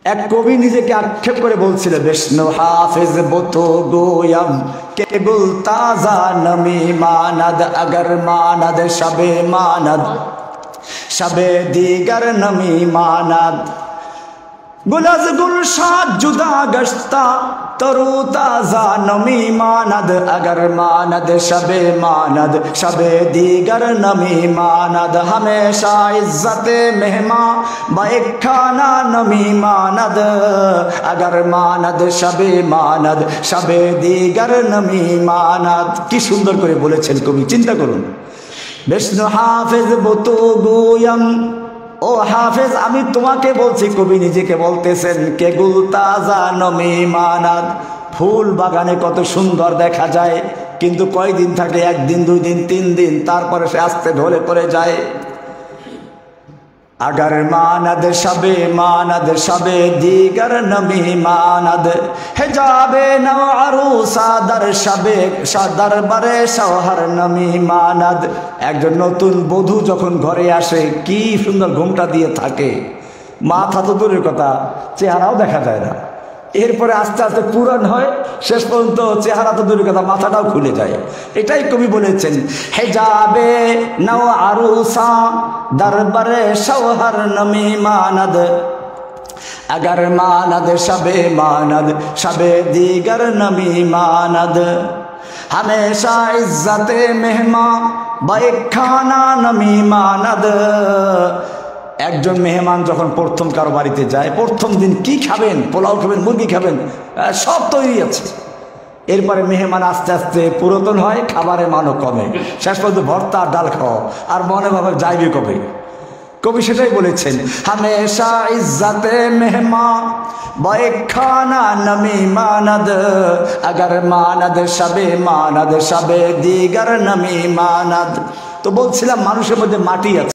এক কবি নিজেকে আক্ষেপ করে বলছিল, বিষ্ণু হাফিজ বতো গোয়ম কে গুল তাজা নমি মানদ আগর মানদ শবে মানদ শবে দিগর নমি মানদ गुलज गुलशाद जुदा गश्ता तरु ताजा नमी मानद अगर मानद शबे दीगर नमी मानद हमेशा इज्जत मेहमा बाइक खाना नमी मानद अगर मानद शबे दीगर नमी मानद। की सुंदर करे बोलेছেন कवि, चिंता करुन। विष्णु हाफिज बतो गोयम, ও হাফেজ আমি তোমাকে বলছি, কবি নিজেকে বলতেছেন, কে গুল তাজা নমি মানাদ, ফুল বাগানে কত সুন্দর দেখা যায়, কিন্তু কয়দিন থাকে? একদিন, 2 দিন, 3 দিন, তারপরে সে আস্তে ঢলে পড়ে যায়। अगर मानद शबे दीगर नमी मानद हिजाबे नव अरूसा दर शबे दरबारे शौहर नमी मानद। একজন নতুন বধূ যখন ঘরে আসে কি সুন্দর ঘুমটা দিয়ে থাকে, মাথা তো দূরের কথা, চেহারাও দেখা যায় না। এরপরে আস্তে আস্তে পুরান হয়, শেষ পর্যন্ত চেহারা তো দূরের কথা, মাথাটাও খুলে যায়। এটাই কবি বলেছেন, হিজাবে নও আরুসা দরবারে শৌহর নমি মানদ अगर मानद शबे दीगर नमी मानद हमेशा इज्जत मेहमा बाइक खाना नमी मानद। একজন মেহমান যখন প্রথম কারো বাড়িতে যায়, প্রথম দিন কি খাবেন? পোলাও খাবেন, মুরগি খাবেন, সব তৈরি আছে। এরপরে মেহমান আস্তে আস্তে পুরাতন হয়, খাবারের মানও কমে, শেষ পর্যন্ত ভর্তা ডাল খাও, আর মনে ভাবে যাইবে কবে। কবি সেটাই বলেছেন, হামেশা ইজ্জতে মেহমা বায়ে খানা নমি মানদ अगर मानद शबे दीगर नमी मानद। তো বলছিলাম মানুষের মধ্যে মাটি আছে।